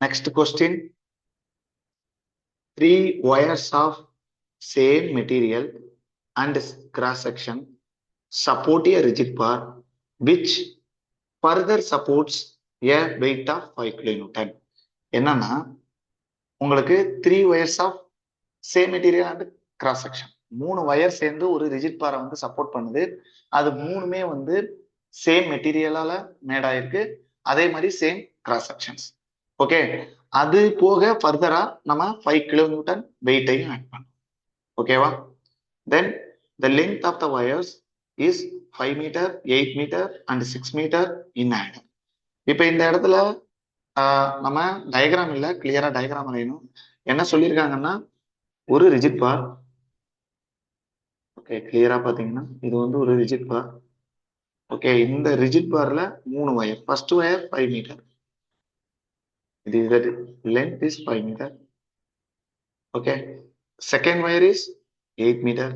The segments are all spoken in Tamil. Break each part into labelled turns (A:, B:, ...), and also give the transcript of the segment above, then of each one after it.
A: Next question. Three wires of same material and cross section support a rigid bar which further supports a weight of 5 kilonewton. என்னன்னா உங்களுக்கு three wires of same material and cross section, மூணு வயர் சேர்ந்து ஒரு ரிஜிட் பாரை வந்து சப்போர்ட் பண்ணுது. அது மூணுமே வந்து சேம் மெட்டீரியலால மேட் ஆயிருக்கு, அதே மாதிரி சேம் கிராஸ் செக்ஷன்ஸ். ஓகே, அது போக ஃபர்தரா நம்ம 5 கிலோமீட்டர் வெயிட்டையும் ஆட் பண்ணோம். ஓகேவா? Then the length of the wires is 5 metre, 8 metre and 6 metre in ஆட். இப்ப இந்த இடத்துல நம்ம டயக்ராம் இல்ல, கிளியரா டயக்ராம் வரையணும். என்ன சொல்லியிருக்காங்கன்னா, ஒரு ரிஜிட் பார். ஓகே, கிளியரா பாத்தீங்கன்னா இது வந்து ஒரு ரிஜிட் பார். ஓகே, இந்த ரிஜிட் பார்ல மூணு வயர். ஃபர்ஸ்ட் வயர் 5 மீட்டர், இது length is 5 meter. Okay, second wire is 8 meter,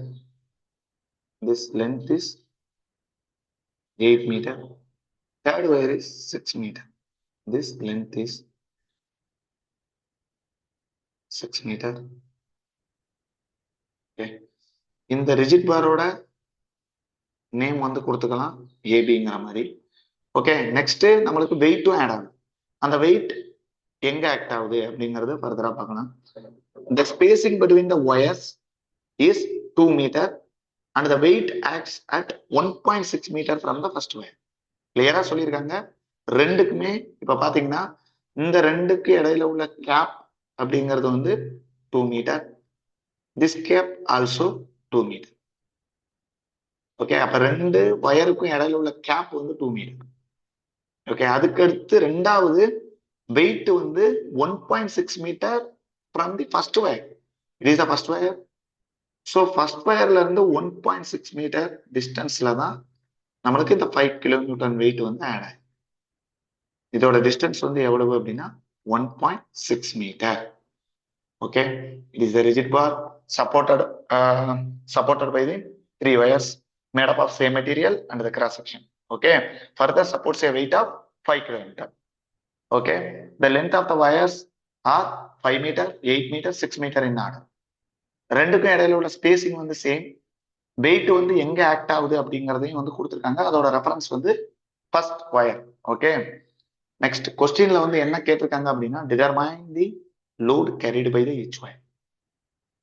A: this length is 8 meter. Third wire is 6 meter, this length is 6 meter. Okay, இந்த ரிஜிட் பாரோட நேம் வந்து கொடுத்துக்கலாம் ஏபிங்கிற மாதிரி. ஓகே, நெக்ஸ்ட் நம்மளுக்கு வெயிட்டும் ஆட் ஆகும். அந்த வெயிட் எங்க ஆக்ட் ஆகுது அப்படிங்கறது ஃபர்தரா பார்க்கலாம். The spacing between the wires is 2 meter and the weight acts at 1.6 meter from the first wire. கிளியரா சொல்லியிருக்காங்க. ரெண்டுக்குமே இப்ப பாத்தீங்கன்னா இந்த ரெண்டுக்கு இடையில உள்ள கேப் அப்படிங்கிறது வந்து 2 metre, this gap also 2 metre. Okay, அப்ப ரெண்டு வயருக்கும் இடையில உள்ள கேப் வந்து 2 மீட்டர். ஓகே, அதுக்கு அடுத்து ரெண்டாவது வெயிட் வந்து 1.6 metre from the first wire. It is the first wire. So first வயர்ல இருந்து 1.6 மீட்டர் டிஸ்டன்ஸ்ல தான் நம்மளுக்கு இந்த 5 கிலோமீட்டர் வெயிட் வந்து ஆட் ஆகும். இதோட டிஸ்டன்ஸ் வந்து எவ்வளவு அப்படின்னா 1.6 metre. Okay, it is the rigid bar supported by the three wires made up of same material and the cross section. Okay, further supports a weight of 5 kilometer. Okay, the length of the wires are 5 meter, 8 meter, 6 meter in order. ரெண்டுக்கும் இடையில உள்ள ஸ்பேசிங் வந்து சேம். வெயிட் வந்து எங்க ஆக்ட் ஆகுது அப்படிங்கறதையும் வந்து கொடுத்துருக்காங்க. அதோட ரெஃபரன்ஸ் வந்து ஃபர்ஸ்ட் வயர். ஓகே, நெக்ஸ்ட் கொஸ்டின்ல வந்து என்ன கேட்டிருக்காங்க அப்படின்னா, determine the load carried by the each wire.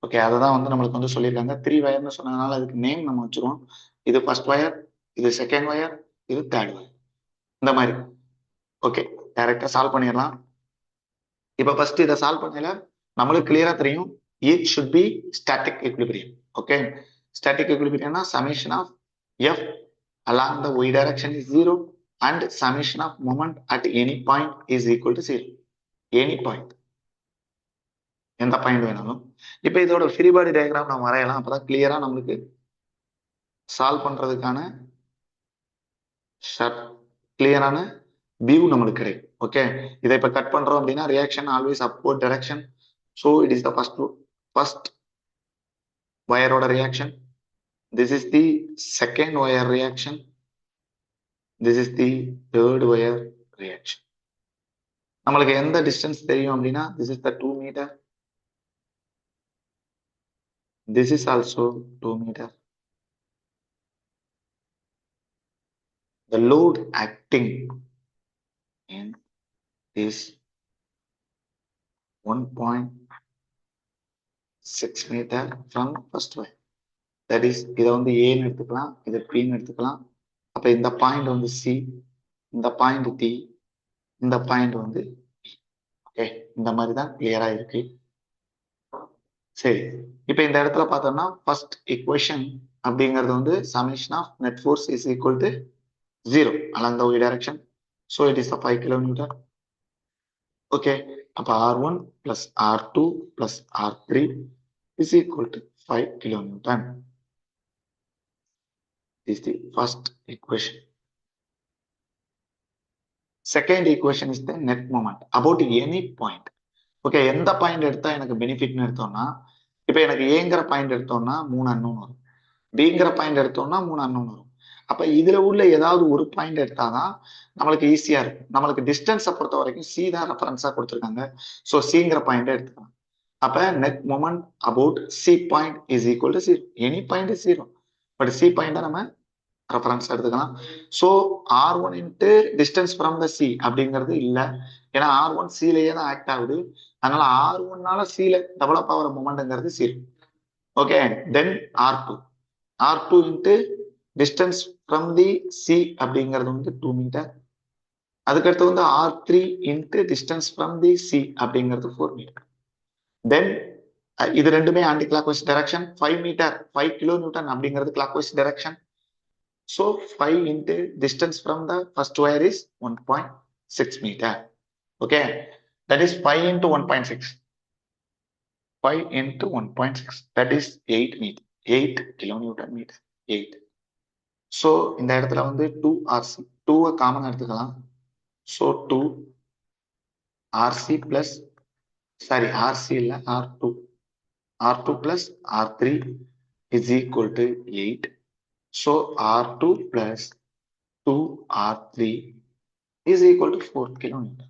A: Okay, அதை தான் வந்து நம்மளுக்கு வந்து சொல்லியிருக்காங்க. த்ரீ வயர்னு சொன்னதுனால அதுக்கு நேம் நம்ம வச்சிருவோம். இது ஃபர்ஸ்ட் வயர், இது செகண்ட் வயர், இது தேர்ட் வயர், இந்த மாதிரி. ஓகே, டைரக்டா சால்வ் பண்ணிடலாம். இப்ப ஃபர்ஸ்ட் இதை சால்வ் பண்ணல நம்மளுக்கு கிளியரா தெரியும், each should be static equilibrium. Okay, static equilibrium na summation of f along the y direction is 0 and summation of moment at any point is equal to 0. Any point, எந்த பாயிண்ட் வேணாலும். இப்ப இதோட ஃப்ரீ பாடி டயக்ராம் நம்ம வரையலாம். அப்பதான் கிளியரா நம்மளுக்கு சால்வ் பண்றதுக்கான கிளியரான வியூ நம்மளுக்கு கிடைக்கும். ஓகே, இதை இப்ப கட் பண்றோம் அப்படின்னா reaction always upward direction. So it is the first wire order reaction. This is the second wire reaction. This is the third wire reaction. நம்மளுக்கு எந்த டிஸ்டன்ஸ் தெரியும் அப்படின்னா this is the 2 meter. This is also 2 meter. The load acting in is 1.6 meter from first wire. That is, இதை வந்து ஏன்னு எடுத்துக்கலாம், இதை பின்னு எடுத்துக்கலாம். அப்ப இந்த பாயிண்ட் வந்து சி, இந்த பாயிண்ட் டி, இந்த பாயிண்ட் வந்து ஓகே, இந்த மாதிரி தான் கிளியரா இருக்கு. சரி, இப்ப இந்த இடத்துல பார்த்தோம்னா ஃபர்ஸ்ட் ஈக்குவேஷன் அப்படிங்கிறது வந்து summation of net force is equal to 0 along the y direction. So it is the 5 kilometer. Okay, அப்ப R1 plus R2 plus R3 is equal to 5 kilonewton. This is the first equation. Second equation is the net moment about any point. Okay, எந்த பாயிண்ட் எடுத்தா எனக்கு பெனிஃபிட்னு எடுத்தோம்னா, இப்ப எனக்கு ஏங்கிற பாயிண்ட் எடுத்தோம்னா 3 அன்னோன் வரும், பிங்கிற பாயிண்ட் எடுத்தோம்னா 3 அன்னோன் வரும். அப்ப இதுல உள்ள ஏதாவது ஒரு பாயிண்ட் எடுத்தாதான் நம்மளுக்கு ஈஸியா இருக்கும். நம்மளுக்கு டிஸ்டன்ஸை பொறுத்த வரைக்கும் சி தான் ரெஃபரன்ஸா கொடுத்துருக்காங்க. ஸோ சிங்கிற பாயிண்ட் எடுத்துக்கலாம். அப்ப net moment about C point is equal to zero. Any point is zero, but see point நம்ம ரெஃபரன்ஸ் எடுத்துக்கலாம். So R1 into distance from the C அப்படிங்கிறது இல்லை, ஏன்னா R1 சிலேயே தான் ஆக்ட் ஆகுது. அதனால R1னால சில டெவலப் ஆகிற மொமெண்ட்ங்கிறது zero. Okay, then R2 into distance from the C அப்படிங்கிறது வந்து 2 மீட்டர். அதுக்கடுத்து வந்து R3 into distance from the C அப்படிங்கிறது 4 மீட்டர். தென் இது ரெண்டுமே anti clock wise direction. 5 metre 5 kilonewton அப்படிங்கிறது clock wise direction. So 5 into distance from the first wire is 1.6 meter. Okay, that is 5 into 1.6. 5 into 1.6, that is 8 meter. 8 kilonewton meter. 8. So இந்த இடத்துல வந்து 2 RC, 2 காமன் எடுத்துக்கலாம். So 2 RC plus, sorry RC இல்ல R2. R2 plus R3 is equal to 8. So R2 plus 2R3 is equal to 4 kilonewton.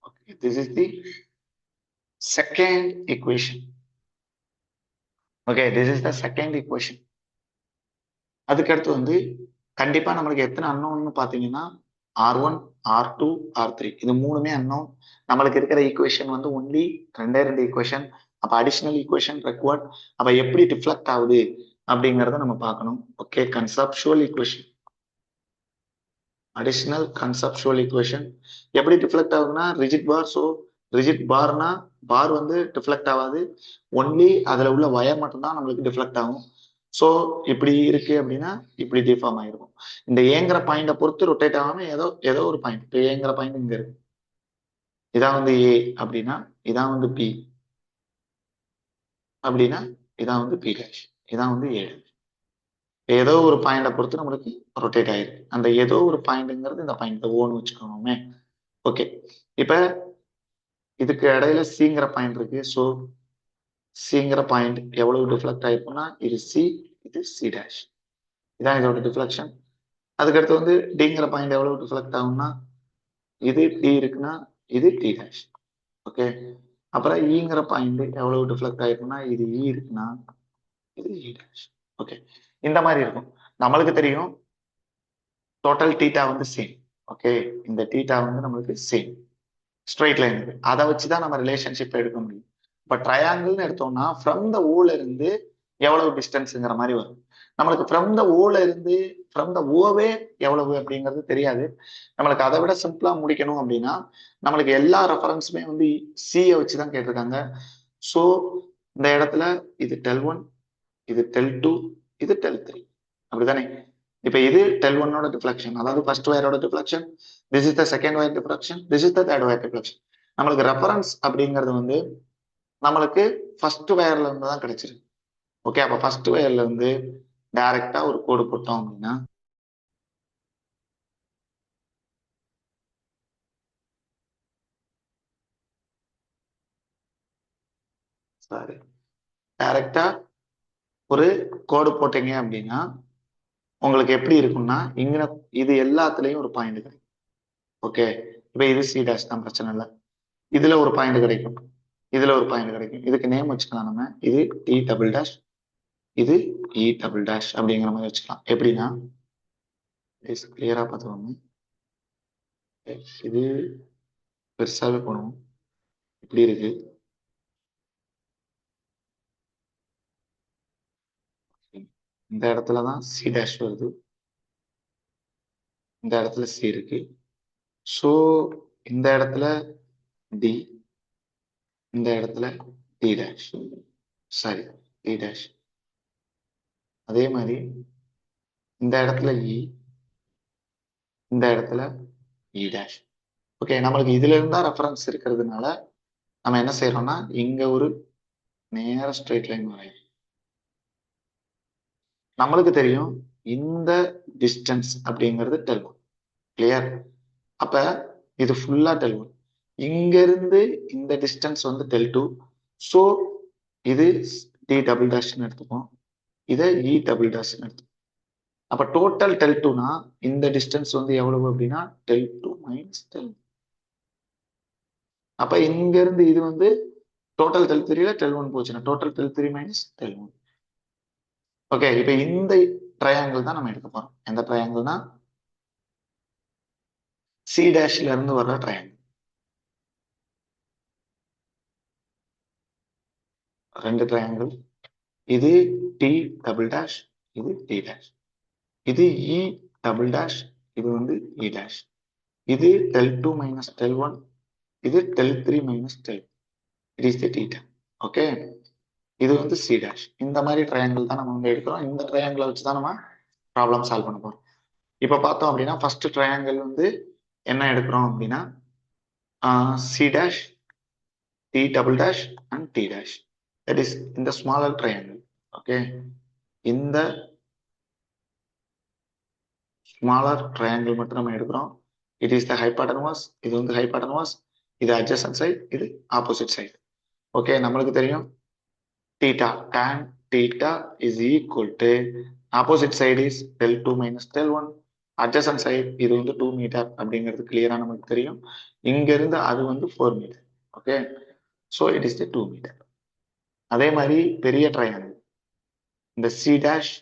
A: Okay, this is the second equation. Okay, this is the second equation. அதுக்கடுத்து வந்து கண்டிப்பா நம்மளுக்கு எத்தனை அன்னோன்னு பாத்தீங்கன்னா R1, R2, R3 இது மூணுமே அன்னோன். நம்மளுக்கு இருக்கிற ஈக்குவேஷன் வந்து ஒன்லி ரெண்டு ஈக்குவேஷன். அப்ப அடிஷனல் ஈக்குவேஷன் ரெக்வர்ட். அப்ப எப்படி டிஃப்ளெக்ட் ஆகுது அப்படிங்கறத நம்ம பார்க்கணும். Okay, conceptual equation, additional conceptual equation. எப்படி டிஃப்ளெக்ட் ஆகுதுன்னா ரிஜிட் பார். ஸோ ரிஜிட் பார்னா பார் வந்து டிஃப்ளெக்ட் ஆகாது, ஒன்லி அதுல உள்ள வயர் மட்டும்தான் நம்மளுக்கு டிஃப்ளெக்ட் ஆகும். ஸோ இப்படி இருக்கு அப்படின்னா இப்படி டிஃபார்ம் ஆயிருக்கும். இந்த ஏங்கிற பாயிண்டை பொறுத்து ரொட்டேட் ஆகாம ஏதோ ஒரு பாயிண்ட். இப்போ ஏங்கிற பாயிண்ட் இங்க இருக்கு, இதான் வந்து ஏ அப்படின்னா இதான் வந்து பி அப்படின்னா இதான் வந்து பி டேஷ், இதான் வந்து ஏ டேஷ். ஏதோ ஒரு பாயிண்டை பொறுத்து நம்மளுக்கு ரொட்டேட் ஆயிருக்கு. அந்த ஏதோ ஒரு பாயிண்ட்ங்கிறது இந்த பாயிண்ட் ஓன்னு வச்சுக்கோமே. ஓகே, இப்ப இதுக்கு இடையில சிங்கிற பாயிண்ட் இருக்கு. ஸோ சிங்கிற பாயிண்ட் எவ்வளவு டிஃப்ளெக்ட் ஆயிருக்கும்னா இது சி, இது சி டேஷ், இதான் இதோட டிஃப்ளெக்ஷன். அதுக்கடுத்து வந்து டிங்கிற பாயிண்ட் எவ்வளவு டிஃப்ளெக்ட் ஆகும்னா இது டி இருக்குன்னா இது டி டேஷ். ஓகே, அப்புறம் ஈங்கிற பாயிண்ட் எவ்வளவு டிஃப்ளெக்ட் ஆயிருக்கும்னா இது இ இருக்குன்னா இது இ டேஷ். ஓகே, இந்த மாதிரி இருக்கும். நம்மளுக்கு தெரியும் டோட்டல் டீட்டா வந்து சேம். ஓகே, இந்த டீட்டா வந்து நம்மளுக்கு சேம் ஸ்ட்ரைட் லைன் இருக்கு. அதை வச்சுதான் நம்ம ரிலேஷன்ஷிப் எடுக்க முடியும். இப்ப ட்ரையாங்கிள்னு எடுத்தோம்னா ஃப்ரம் த ஓல இருந்து எவ்வளவு டிஸ்டன்ஸ்ங்கிற மாதிரி வரும். நம்மளுக்கு ஃப்ரம் த ஓல இருந்து ஃப்ரம் த ஓவே எவ்வளவு அப்படிங்கிறது தெரியாது. நம்மளுக்கு அதை விட சிம்பிளா முடிக்கணும் அப்படின்னா நம்மளுக்கு எல்லா ரெஃபரன்ஸுமே வந்து சியை வச்சுதான் கேட்டிருக்காங்க. ஸோ இந்த இடத்துல இது டெல்1, இது டெல்2, இது டெல்3, அப்படிதானே? இப்ப இது டெல்1ஓட டிஃப்ளெக்ஷன், அதாவது ஃபர்ஸ்ட் வயரோட deflection. This is the second wire deflection, this is the third wire deflection. நம்மளுக்கு ரெஃபரன்ஸ் அப்படிங்கிறது வந்து நம்மளுக்கு ஃபர்ஸ்ட் வயர்ல இருந்து தான் கிடைச்சிருக்கு. ஓகே, அப்ப ஃபர்ஸ்ட் வயர்ல இருந்து டைரக்டா ஒரு கோடு போட்டோம் அப்படின்னா சாரி டைரக்டா ஒரு கோடு போட்டீங்க அப்படின்னா உங்களுக்கு எப்படி இருக்கும்னா இங்க இது எல்லாத்துலயும் ஒரு பாயிண்ட் கிடைக்கும். ஓகே, இப்ப இது சி டேஷ் தான், பிரச்சனை இல்லை. இதுல ஒரு பாயிண்ட் கிடைக்கும், இதுல ஒரு பாயிண்ட் கிடைக்கும். இதுக்கு நேம் வச்சுக்கலாம் நம்ம. இது டி டபுள் டேஷ், இது இ டபுள் டேஷ் அப்படிங்கிற மாதிரி வச்சுக்கலாம். எப்படின்னா கிளியரா பார்த்துக்கோங்க. இது பெருசாவே போடுவோம். இப்படி இருக்கு. இந்த இடத்துலதான் சி டேஷ் வருது, இந்த இடத்துல சி இருக்கு. ஸோ இந்த இடத்துல டி, இந்த இடத்துல T dash, sorry T dash. அதே மாதிரி இந்த இடத்துல இ, இந்த இடத்துல இ டேஷ். ஓகே, நம்மளுக்கு இதுல இருந்தா ரெஃபரன்ஸ் இருக்கிறதுனால நம்ம என்ன செய்யறோம்னா இங்க ஒரு நேர ஸ்ட்ரெயிட் லைன் வரையும். நம்மளுக்கு தெரியும் இந்த டிஸ்டன்ஸ் அப்படிங்கிறது டெல்1. கிளியர்? அப்ப இது ஃபுல்லா டெல்1. இங்க இருந்து இந்த டிஸ்டன்ஸ் வந்து டெல்2. ஸோ இது டி டபுள் டேஷ்னு எடுத்துப்போம். இதை இ டபுள் டேஷ் எடுத்து. அப்ப டோட்டல் டெல் டூனா இந்த டிஸ்டன்ஸ் வந்து எவ்வளவு அப்படின்னா டெல் டூ மைனஸ் டெல். அப்ப இங்க இருந்து இது வந்து டோட்டல் டெல் த்ரீல டெல் ஒன் போச்சுன்னா total del three minus del one. Okay, இப்ப இந்த ட்ரையாங்கிள் தான் நம்ம எடுக்க போறோம். எந்த ட்ரையாங்கிள்னா சி டேஷ்ல இருந்து வர்ற ட்ரையாங்கிள். ரெண்டு ட்ரையாங்கிள், இது டி டபுள் டேஷ், இது டி டேஷ், இது இ டபுள் டேஷ், இது வந்து இ டேஷ், இது del two minus del one, இது del three minus del. It is the theta. Okay, இது வந்து சி டேஷ். இந்த மாதிரி ட்ரையாங்கிள் தான் நம்ம வந்து எடுக்கிறோம். இந்த ட்ரையாங்கிளை வச்சு தான் நம்ம ப்ராப்ளம் சால்வ் பண்ண போறோம். இப்ப பார்த்தோம் அப்படின்னா ஃபர்ஸ்ட் ட்ரையாங்கிள் வந்து என்ன எடுக்கிறோம் அப்படின்னா C dash, T double dash and T dash. That is இந்த ஸ்மாலர் ட்ரையாங்கிள். ஓகே, இந்த ஸ்மாலர் ட்ரையாங்கிள் மட்டும் நம்ம எடுக்கிறோம். It is the hypotenuse. இது வந்து ஹைபாட்டனஸ், இது அட்ஜசன்ட் சைடு, இது ஆப்போசிட் சைடு. ஓகே, நம்மளுக்கு தெரியும் theta tan theta is equal to opposite side is del 2 minus del 1, adjacent side இது வந்து 2 மீட்டர் அப்படிங்கிறது கிளியரா நமக்கு தெரியும். இங்க இருந்து அது வந்து 4 metre. Okay, so it is the 2 metre. அதே மாதிரி பெரிய ட்ரையாங்கிள் இந்த C dash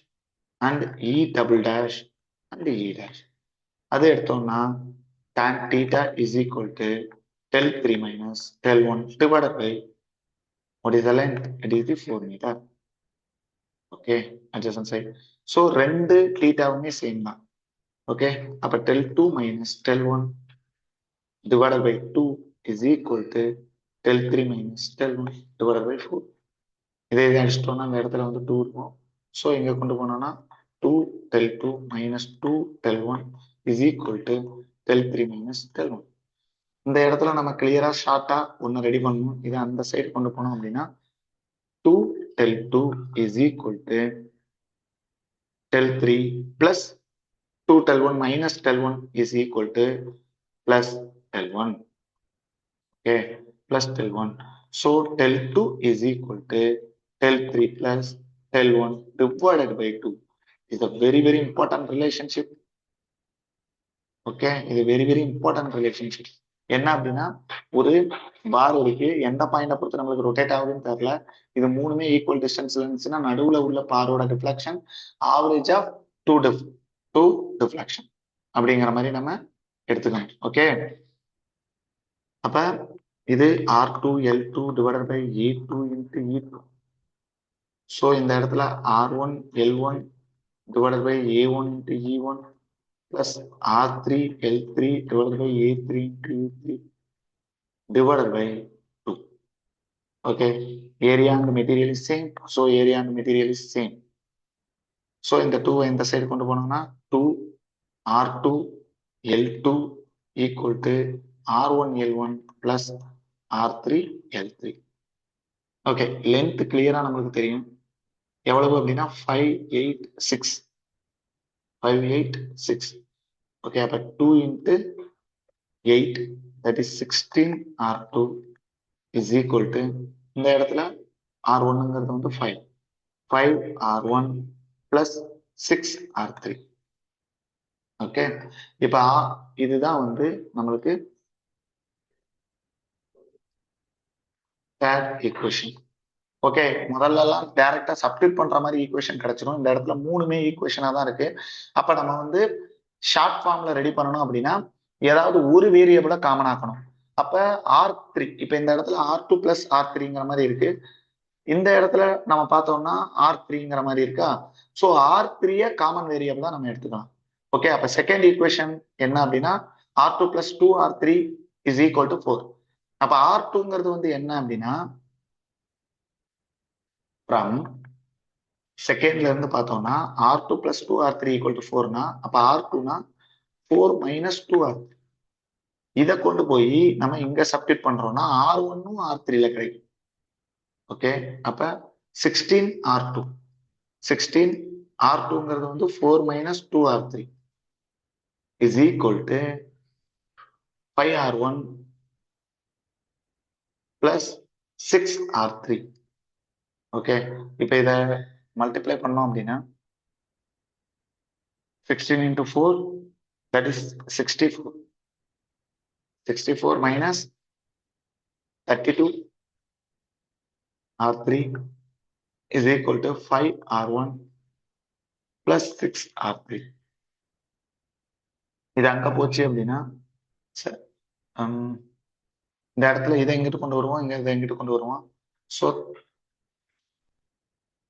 A: and E double dash and E dash அது எடுத்தோம்னா tan theta is equal to del 3 minus del 1 divided by what is the length? It is the 4 meter. Okay, adjacent side. So ரெண்டு தீட்டாவுமே சேம் தான். ஓகே, அப்ப del two minus del one divided by two is equal to del three minus del one divided by four. இதே இது அடிச்சிட்டோம்னா அந்த இடத்துல வந்து டூ இருக்கும். ஸோ இங்க கொண்டு போனோம்னா two del two minus two del one is equal to del three minus del one. இந்த இடத்துல நம்ம கிளியரா ஷார்ட்டா ஒன்னு ரெடி பண்ணணும். இதை அந்த சைடு கொண்டு போனோம் அப்படின்னா two del two is equal to del 3 plus 2 del 1 minus del 1 is equal to plus del 1. Okay, plus del 1. So del 2 is equal to del 3 plus del 1 divided by 2. Is a very, very important relationship. Okay, இது very, very important relationship. என்ன அப்படின்னா ஒரு பார் இருக்கு, எந்த பாயிண்ட பொறுத்து நம்மளுக்கு ரொட்டேட் ஆகுதுன்னு தெரியல. இது மூணுமே ஈக்குவல் டிஸ்டன்ஸ்ல இருந்துச்சுன்னா நடுவுல உள்ள பாரோட deflection average of two deflection அப்படிங்கிற மாதிரி நம்ம எடுத்துக்கணும். ஓகே, அப்ப இது R two L two divided by A two into E two. So இந்த இடத்துல R one L one divided by A one into E one plus R three L three divided by A three into E three divided by 2. Okay, area and material is same, so area and material is same. So இந்த 2 இந்த சைடு கொண்டு போனோம்னா 2 R2 L2 equal to R1 L1 plus R3 L3. Okay, length கிளியரா நம்மளுக்கு தெரியும் எவ்வளவு அப்படின்னா 586. 586. ஓகே, அப்ப 2 into 8 that is 16 R2 is equal to இந்த இடத்துல R1ங்கிறது வந்து 5. 5 R1 plus 6 R3. ஓகே, இப்ப இதுதான் வந்து நம்மளுக்கு தேர்ட் ஈக்குவேஷன். ஓகே, முதல்ல எல்லாம் டைரக்டா சப்ஸ்டிட் பண்ற மாதிரி ஈக்குவேஷன் கிடைச்சிடும். இந்த இடத்துல மூணுமே ஈக்குவேஷனா தான் இருக்கு. அப்ப நம்ம வந்து ஷார்ட் ஃபார்ம்ல ரெடி பண்ணணும் அப்படின்னா ஏதாவது ஒரு வேரியபிளை காமன் ஆக்கணும். அப்ப R3, இப்ப இந்த இடத்துல R2 பிளஸ் R3ங்கிற மாதிரி இருக்கு. இந்த இடத்துல நம்ம பார்த்தோம்னா R3ங்கிற மாதிரி இருக்கா. ஸோ R3 காமன் வேரியபிள் தான் நம்ம எடுத்துக்கலாம். ஓகே, அப்ப செகண்ட் ஈக்குவேஷன் என்ன அப்படின்னா R2 plus 2R3 is equal to 4. அப்ப R2ங்கிறது வந்து என்ன அப்படின்னா ஃப்ரம் செகண்ட்ல இருந்து பார்த்தோம்னா R2 plus 2R3 equal to 4னா அப்ப R2னா 4 மைனஸ் 2R3. இதை கொண்டு போய் நம்ம இங்க சப்ஸ்டிட் பண்றோம்னா R1ம் R3ல கிடைக்கும். ஓகே, அப்ப 16 R2. 16 R2ங்கிறது வந்து 4 minus 2R3 is equal to 5R1 plus 6R3. Okay, இப்ப இத மல்டிப்ளை பண்ணோம் அப்படின்னா 16 into 4, that is 64. 64 minus 32 R3 is equal to 5 R1 plus 6 R3. இது அங்க போச்சு அப்படின்னா இந்த இடத்துல இதை எங்கிட்டு கொண்டு வருவோம், இங்க இதை எங்கிட்டு கொண்டு வருவோம். ஸோ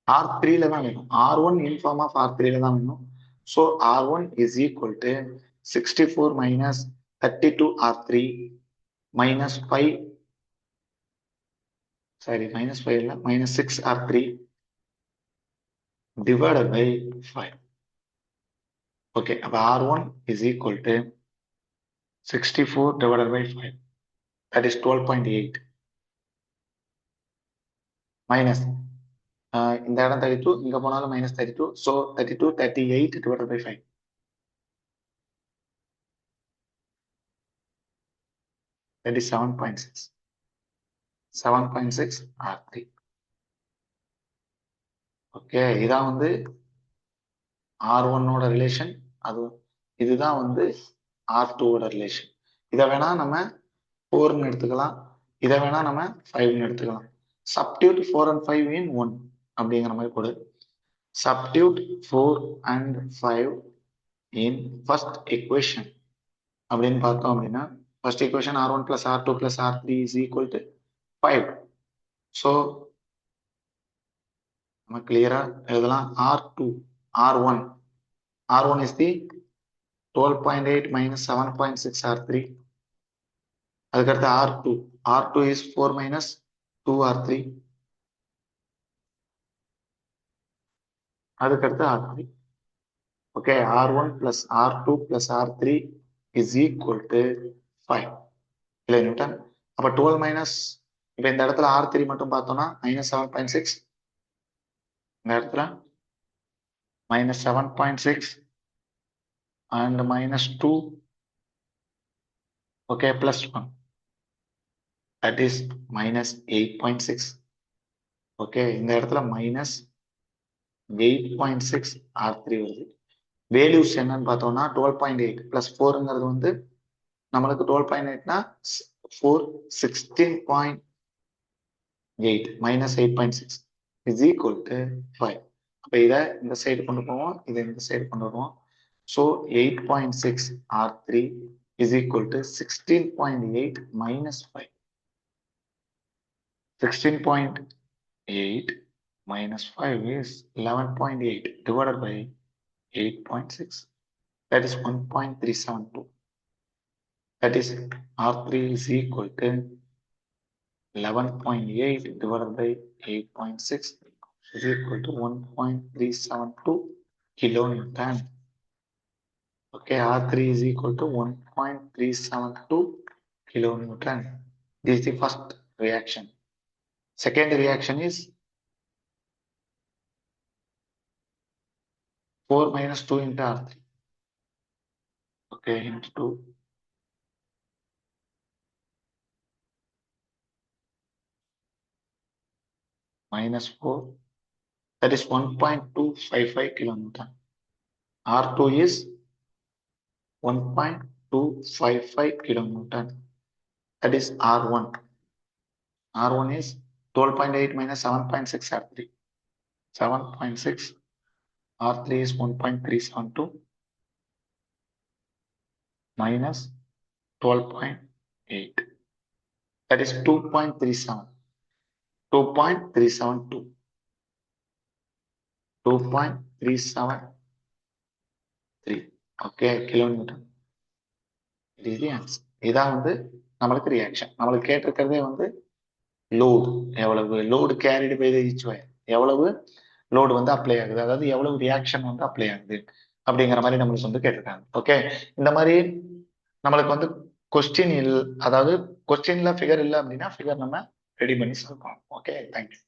A: R3ல தான் வேணும். R1 in form of R3ல தான் வேணும். So R1 is equal to 64 minus 32 R3 minus 5, sorry, minus 5 இல்ல, minus 6 R3 divided by 5. Okay, அப்ப R1 is equal to 64 divided by 5. That is 12.8. Minus இந்த இடம் 32, இங்க போனாலும் minus 32. So 32, 38 divided by 5. That is 7.6. 7.6 R3. Okay, இதான் வந்து R1ஓட ரிலேஷன். இதுதான் வந்து R2ஓட ரிலேஷன். இதை வேணா நம்ம 4ன்னு எடுத்துக்கலாம், இதை வேணா நம்ம 5ன்னு எடுத்துக்கலாம். Substitute 4 and 5 in 1 அப்படிங்கிற மாதிரி போடு. Substitute 4 and 5 in first equation அப்படின்னு பார்த்தோம் அப்படின்னா, first equation R1 plus R2 plus R3 is equal to 5. So நம்ம கிளியரா எழுதலாம். R1 is the 12.8 minus 7.6 R3. அதுக்கடுத்து R2 is 4 minus 2 R3. அதுக்கடுத்து R3. Okay, R1 plus R2 plus R3 is equal to 5 kilo Newton. அப்ப 12 மைனஸ், இப்ப இந்த இடத்துல R3 மட்டும் பார்த்தோம்னா மைனஸ் 7.6, இந்த இடத்துல minus 7.6 and minus 2, okay, plus 1, that is minus 8.6. okay, இந்த இடத்துல minus 8.6 R3 வருது. வேல்யூஸ் என்னன்னு பார்த்தோம்னா 12.8 plus 4ங்கிறது வந்து நம்மளுக்கு 12.8னா 4 16.8 minus 8.6 is equal to 5. அப்ப இதை இந்த சைடு கொண்டு போவோம், இதை இந்த சைடு கொண்டு வருவோம். So 8.6 R3 is equal to 16.8 minus 5. 16.8 minus 5 is 11.8 divided by 8.6. That is 1.372. That is R3 is equal to 11.8 divided by 8.6 is equal to 1.372 kilonewton. Okay, R3 is equal to 1.372 kilonewton. This is the first reaction. Second reaction is 4 minus 2 into R3. Okay, into 2. Minus 4. That is 1.255 kilonewton. R2 is 1.255 kilonewton. That is R1. R1 is 12.8 minus 7.6 R3. 7.6 R3 is 1.372 minus 12.8. That is 2.37. 2.372. 2.373. Okay, kilonewton. It is the answer. இதான் வந்து நம்மளுக்கு ரியாக்ஷன். நம்மளுக்கு கேட்டிருக்கிறதே வந்து லோடு எவ்வளவு, load carried by the each wire, எவ்வளவு லோடு வந்து அப்ளை ஆகுது, அதாவது எவ்வளவு ரியாக்ஷன் வந்து அப்ளை ஆகுது அப்படிங்கிற மாதிரி நம்மளுக்கு வந்து கேட்டிருக்காங்க. ஓகே, இந்த மாதிரி நம்மளுக்கு வந்து கொஸ்டின் அதாவது கொஸ்டின்ல ஃபிகர் இல்லை அப்படின்னா ஃபிகர் நம்ம ரெடி பண்ணி சொல்றோம். Okay, thank you.